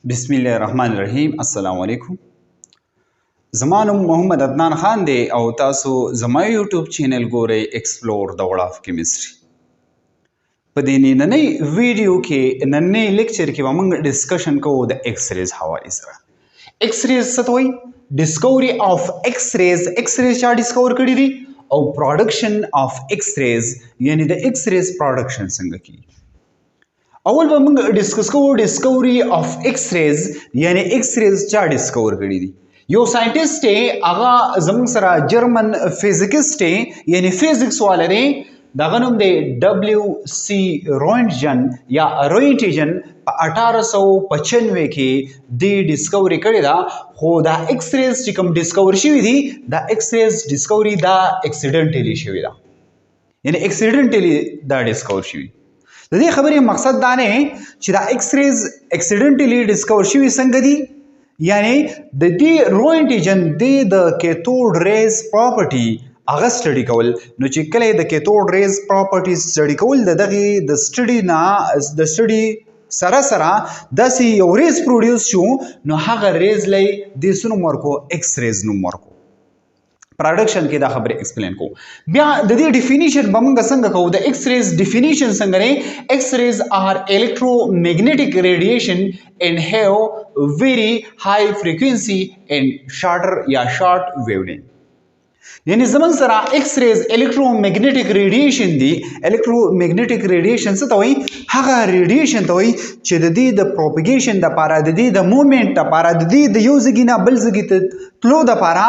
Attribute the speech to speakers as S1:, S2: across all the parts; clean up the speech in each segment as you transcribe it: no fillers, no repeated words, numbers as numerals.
S1: बिस्मिल्लाह रहमान रहीम अस्सलाम वालेकुम। ज़मा नोम मोहम्मद अदनान खान दे او تاسو زما یوټیوب چینل ګورئ ایکسپلور د ورلد اف کیمستري. په دې نننۍ ویډیو کې نننۍ لیکچر کې به موږ ډسکشن کوو د ایکس ریز حوالې سره. ایکس ریز څه ته وایي؟ ډسکوري اف ایکس ریز. ایکس ریز چا ډسکور کړي دي؟ او پروډکشن اف ایکس ریز یعنی د ایکس ریز پروډکشن څنګه کیږي. اول به موږ ډسکس کوو ډسکوري اف ایکس ریز یعنی ایکس ریز چا ډسکور کړي دي. یو ساينټیسټ هغه زموږ سره جرمن فزیکسټ یعنی فزیکس والا دی، دغه نوم دی ډبلیو سی روینټجن یا روینټجن په 1895 کې دی ډسکوري کړې ده. خو دا ایکس ریز چې کوم ډسکور شوي دي دا ایکس ریز ډسکوري دا اکسیډنټلی شوي ده، یعنی اکسیډنټلی دا ډسکور شوي. د دې خبرې مقصد دا نه چې دا ایکس ریز اکسیډنټلی ډسکور شوي څنګه دي، یعنی د دې روینټجن د کیتود ریز پراپرټي هغه سټډي کول. نو چې کله د کیتود ریز پراپرټي سټډي کول د دغه د سټډي نه د سټډي سره سره داسې یو ریز پروډیوس شو، نو هغه ریز لای د سونو ورکو ایکس ریز نوم ورکو. پروډکشن کې دا خبره ایکسپلین کو. بیا د دې ډیفینیشن به موږ څنګه کوو؟ د ایکس ریز ډیفینیشن څنګه نه؟ ایکس ریز آر electromagnetic radiation and have very high frequency and shorter یا short wavelength. یعنی زمون سره ایکس ریز electromagnetic radiation دی. electromagnetic radiation څه ته وایي؟ هغه ریډیشن ته وایي چې د دې د پروپاګیشن د پاره د دې د موومنت لپاره د دې د یو ځای نه بل ځای ته تلو لپاره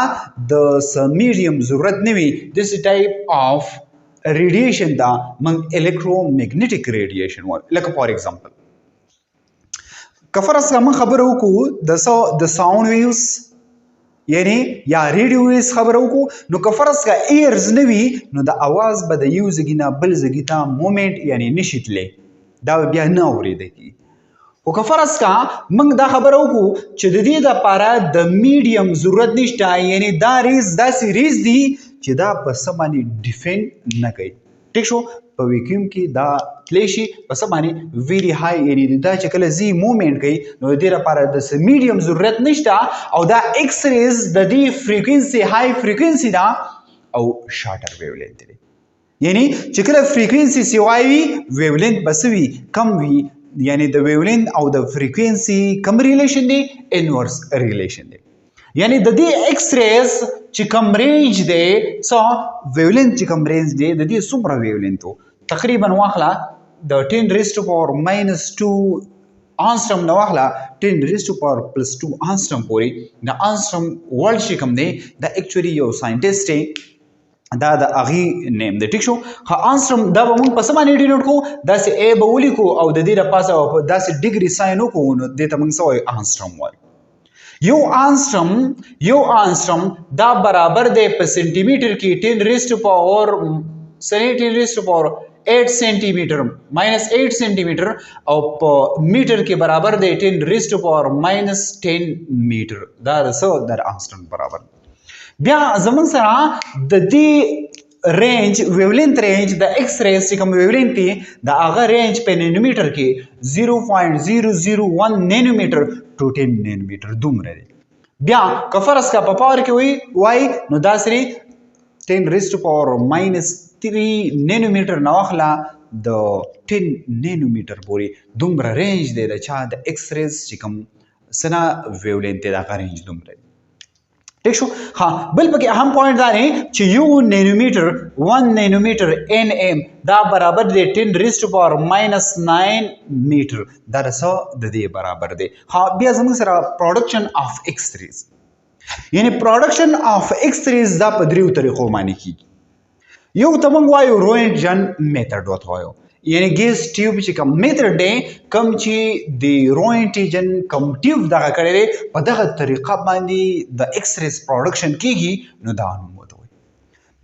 S1: د سم میډیم ضرورت نه وي. دس ټایپ اف ریډیشن دا موږ electromagnetic radiation وایو. لکه فار ایگزامپل کفرس هم خبرو کو د ساوند ویوز یعنی یا ریډیو ویوز خبرو کو، نو کفرس کا ایرز نوی نو د اواز به د یو ځای نه بل ځای ته موومنت یعنی نشیتلې دا بیا نه اوریدل. او کفرس کا موږ دا خبرو کو چې د دې لپاره د میډیم ضرورت نشته، یعنی دا ریز داسې ریز دی چې دا په سمانی ډیفند نه کوي. ٹھیک شو؟ په ویکیوم کې دا تلیشي په سمانی ویری های، یعنی دا چې کله زی موومنت کوي نو د دې لپاره د میډیم ضرورت نشته. او دا ایکس ریز د دې فریکوینسي های فریکوینسي دا او شارټر ویولنت دی، یعنی چې کله فریکوینسي سیوای وي ویولنت بس وي کم وي، یعنی د ویولنت او د فریکوینسي کم ریلیشن دی؟ انورس ریلیشن دی. یعنی د دې ایکس ریز چې کم رینج دی څو ویولنت چې کم رینج دی د دې څومره ویولنت تقریبا واخله د 10 raised to power minus 2 آنسټرم نو واخله 10 raised to power plus 2 آنسټرم پورې. د آنسټرم ورلد چې کم دی دا اکچولی یو ساينټیسټ دی، دا د اغي نیم دی. ٹھیک شو؟ خو آنسټرم دا به موږ په سمانه ډینوټ کو، داسې ای به ولیکو او د دې لپاره داسې ډیګري ساين وکړو، نو دې ته موږ سوې آنسټرم وایو. یو آنسټرم دا برابر دی په سنټي میټر کې 10 raised to power 10 raised to power 8 سنټیمیټر ماینس 8 سنټیمیټر او په میټر کې برابر دی 10 raised to power minus 10 میټر. دا څه در آنسټرم برابر. بیا زمون سره د دې رینج ویولنت رینج د ایکس ریز چې کوم ویولنت دی دا هغه رینج په نینومیټر کې 0.001 نینومیټر ټو 10 نینومیټر دومره دی. بیا کفرس کا په پاور کې وای نو دا سری 10 raised to power minus 3 نینومیټر نو اخلا د 10 نینومیټر پورې دومره رینج دی د چا د ایکس ریز چې کوم سنا ویولنت دا رینج دومره. ٹھیک شو؟ ها بل پکې اهم پوینټ دا نه چې یو نینومیټر 1 نینومیټر ان ام دا برابر دی 10 raised to power minus 9 میټر. دا څه د دې برابر دی. ها بیا زموږ سره پروډکشن اف ایکس ریز، یعنی پروډکشن اف ایکس ریز دا په دریو طریقو باندې کیږي. یو ته موږ وایو روینټجن میتھډ وته وایو، یعنی ګیس ټیوب چې کوم میتھډ دی کوم چې د روینټجن کوم ټیوب دغه کړی دی په دغه طریقه باندې د ایکس ریز پروډکشن کیږي، نو دا نوم وته وایي.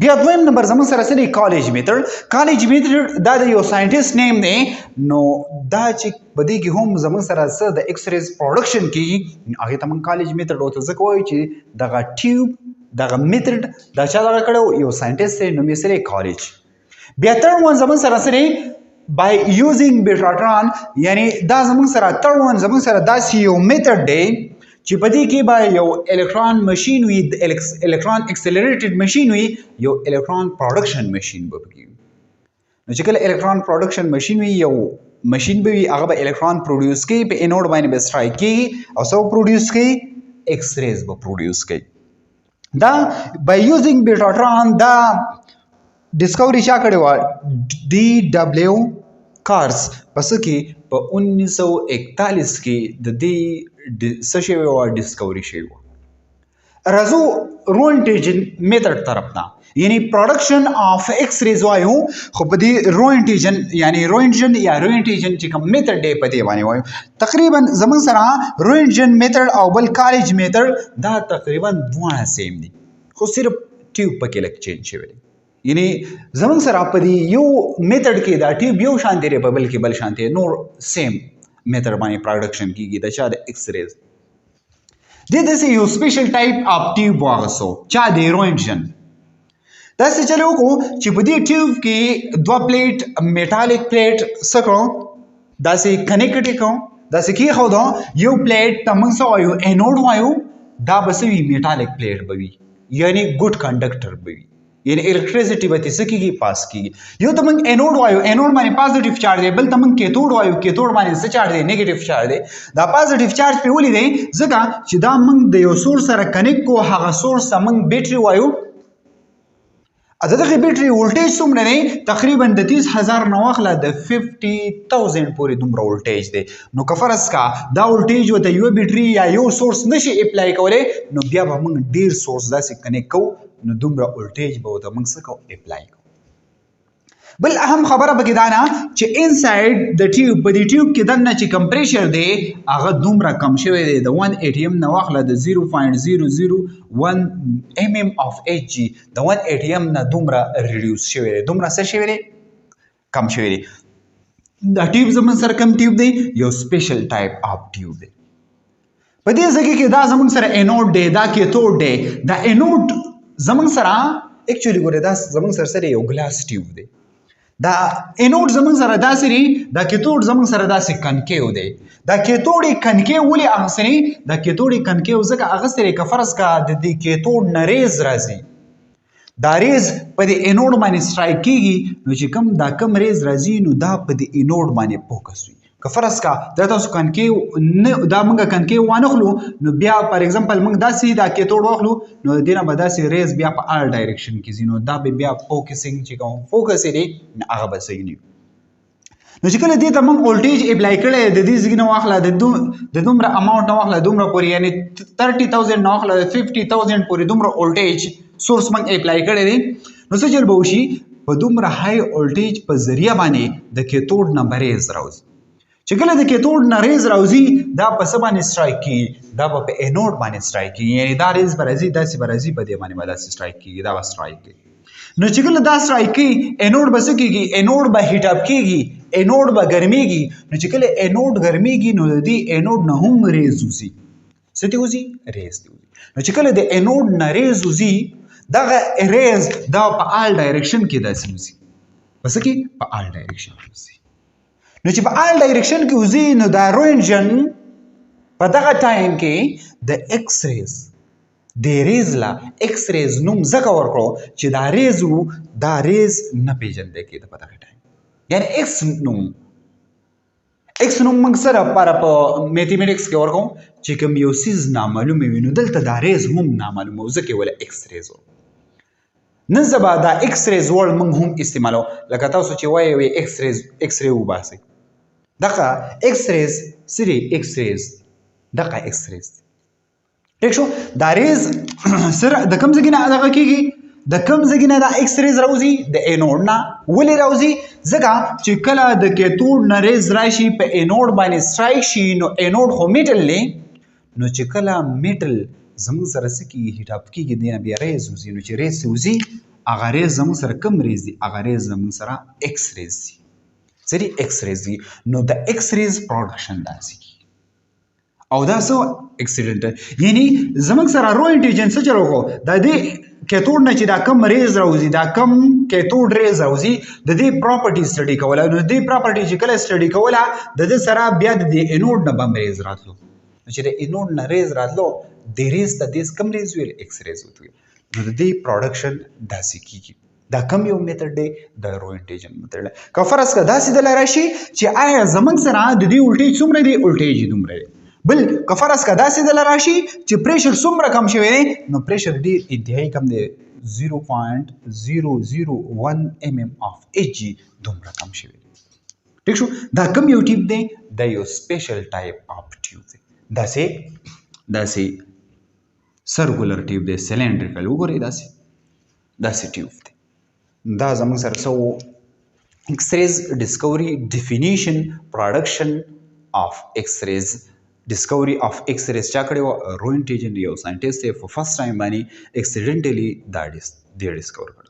S1: بیا دویم نمبر زموږ سره سره کالج میتھډ. کالج میتھډ دا د یو ساينټیسټ نیم دی، نو دا چې په دې کې هم زموږ سره سره د ایکس ریز پروډکشن کیږي، هغه ته موږ کالج میتھډ وته ځکه وایو چې دغه ټیوب دغه میتھډ دا چا دغه کړو یو ساينټیسټ نوم یې سره کالج. بیا تر ون زمون سره سره by using Betatron یعنی دا زموږ سره تړون زموږ سره داسې یو میتھډ دی چې په دې کې به یو الکترون ماشین وي الکترون اکسلریټډ ماشین وي یو الکترون پروډکشن ماشین به وي نو چې کله الکترون پروډکشن ماشین وي یو ماشین به وي هغه به الکترون پروډوس کوي په انوډ باندې به سټرایک کیږي او څه پروډوس کوي ایکس ریز به پروډوس کوي دا by using Betatron دا ډسکوري چا کړې وه ډي ډبلیو کارس پس کې په 1941 کې د دې څه شوی وه ډسکوري شوی وه راځو روینټیجن میتھډ طرف ته یعنی پروډکشن آف ایکس ریز وایو خو په دې روینټیجن یعنی روینټجن یا روینټیجن چې کوم میتھډ دی په دې باندې وایو تقریبا زموږ سره روینټجن میتھډ او بل کالج میتھډ دا تقریبا دواړه سیم دي خو صرف ټیوب پکې لږ چینج شوی دی یعنی زموږ سره په دې یو میتھډ کې دا ټیوب یو شان دی په بل کې بل شان دی نور سیم میتھډ باندې پروډکشن کیږي د چا د ایکس ریز د دې یو سپیشل ټایپ اف ټیوب واغسو چا دی روینټجن دا څه چلو کو چې په دې ټیوب کې دوه پلیټ میټالیک پلیټ سکرو دا سه کنیکټ کو دا سه کې خو دا یو پلیټ تمنګ سو وایو انوډ وایو دا بسوي میټالیک پلیټ بوي یعنی ګډ کنډکټر بوي یعنی الکتریسيټي به تاسو کېږي پاس کېږي یو تمنګ انوډ وایو انوډ باندې پازیټیو چارج دی بل تمنګ کیتوډ وایو کیتوډ باندې څه چارج دی نیگیټیو چارج دی دا پازیټیو چارج په ولې دی ځکه چې دا موږ د یو سورس سره کنیکټ کو هغه سورس موږ بیټری وایو دغه بیټری ولټیج څومره دی تقریبا د 30000 نه واخله د 50000 پورې دومره ولټیج دی نو که فرض کا دا ولټیج ورته یو بیټری یا یو سورس نشي اپلای کولی نو بیا به موږ ډیر سورس داسې کنیکټ کوو نو دومره ولټیج به ورته موږ څه کوو اپلای کوو بل اهم خبره پکې دا نه چې انساید د ټیوب په دې ټیوب کې دننه چې کمپریشر دی هغه دومره کم شوی دی د 1 atm نه واخله د 0.001 mm of Hg د 1 atm نه دومره ریډیوس شوی دی دومره څه شوی دی کم شوی دی دا ټیوب زموږ سره کم ټیوب دی یو سپیشل ټایپ اف ټیوب دی په دې ځکه کې دا زموږ سره انوډ دی دا کیتوډ دی دا انوډ زموږ سره اکچولی ګوره دا زموږ سره یو ګلاس ټیوب دی دا انوډ زموږ سره داسې دی دا کیتوډ زموږ سره داسې کنکیو دی دا کیتوډ کنکیو ولې اغسري دا کیتوډ کنکیو ځکه اغسري که فرض کا د دې کیتوډ نه ریز راځي دا ریز په دې انوډ باندې سټرایک کیږي نو چې کم دا کم ریز راځي نو دا په دې انوډ باندې فوکس وي که فرض کا دا تاسو کنکیو دا موږ کنکیو وانخلو نو بیا فار ایگزامپل موږ داسې دا کیتوډ واخلو نو دینه به داسې ریز بیا په ال ډایرکشن کې ځي نو دا به بیا فوکسینګ چې کوم فوکس یې هغه به صحیح نه نو چې کله دې ته موږ ولټیج اپلای کړی د دې ځای نه واخله د دومره اماونټ نه واخله دومره پورې یعنی 30000 نه واخله 50000 پورې دومره ولټیج سورس موږ اپلای کړی دی نو څه چل به وشي په دومره های ولټیج په ذریعه باندې د کیتوډ نه به ریز راوځي چې کله د کیتوډ نه ریز راوځي دا په څه باندې سټرایک کیږي دا په انوډ باندې سټرایک کیږي یعنی دا ریز به راځي داسې به راځي په دې باندې به داسې سټرایک کیږي دا به سټرایک کیږي نو چې کله دا سټرایک کیږي انوډ به څه کیږي انوډ به هیټ اپ کیږي انوډ به ګرمیږي نو چې کله انوډ ګرمیږي نو د دې انوډ نه هم ریز وځي څه دی وځي ریز دی نو چې کله د انوډ نه ریز وځي دغه ریز دا په ال ډایرکشن کې داسې وځي پس کې په ال ډایرکشن کې وځي نو چې په ال ډایرکشن کې وځي نو دا روینټجن په دغه ټایم کې د ایکس ریز د ریز لا ایکس ریز نوم ځکه ورکړو چې دا ریز وو دا ریز نه پیژندل کېده په دغه ټایم یعنی ایکس نوم موږ سره په میتھمیټکس کې ورکو چې کوم یو څیز نامعلومه وي نو دلته دا ریز هم نامعلومه و ځکه ولا ایکس ریز نن سبا دا ایکس ریز ورډ موږ هم استعمالو لکه تاسو چې وایي ایکس ری وباسئ دغه ایکس ریز سری ایکس ریز دغه ایکس ریز ټیک شو دا ریز سره د کوم ځای نه دغه کیږي د کوم ځای نه دا ایکس ریز راوځي د انوډ نه ولې راوځي ځکه چې کله د کیتوډ نه ریز راشي په انوډ باندې سټرایک شي نو انوډ خو میټل دی نو چې کله میټل زموږ سره څه کیږي هیټ اپ کیږي دی نه بیا ریز وځي نو چې ریز وځي هغه ریز زموږ سره کوم ریز دی هغه ریز زموږ سره ایکس ریز دی سری ایکس ریز دی نو د ایکس ریز پروډکشن داسې او دا سو اکسیډنټ یعنی زمنګ سره روینټیجن څه چلو کو د دې کیتود نه چې دا کم ریز راوځي دا کم کیتود ریز راوځي د دې پراپرټي سټډي کوله نو دې پراپرټي چې کله سټډي کوله د دې سره بیا د انود نه بم ریز راتلو چې د انود نه ریز راتلو د ریز د دې کم ریز ویل ایکس ریز وته نو د دې پروډکشن داسې کیږي دا کم یو میتھډ دی د روینټیجن میتھډ که فرض کا داسې د لراشي چې آیا زمنګ سره د دې ولټیج څومره دی ولټیج دومره دی بل که فرض کا داسې د لراشي چې پریشر څومره کم شوی دی نو پریشر ډیر انتهایی کم دی 0.001 mm of Hg دومره کم شوی دی ٹھیک شو دا کم یو ټیپ دی د یو سپیشل ټایپ اف ټیوب دی داسې سرکولر ټیوب دی سلندریکل وګورئ داسې ټیوب دی دا زموږ سره سو X-rays discovery definition production of X-rays discovery of X-rays چا کړی و روینټیجن یو ساينټیست په فرست ټایم باندې اکسیډنټلی دا ډیسکور کړ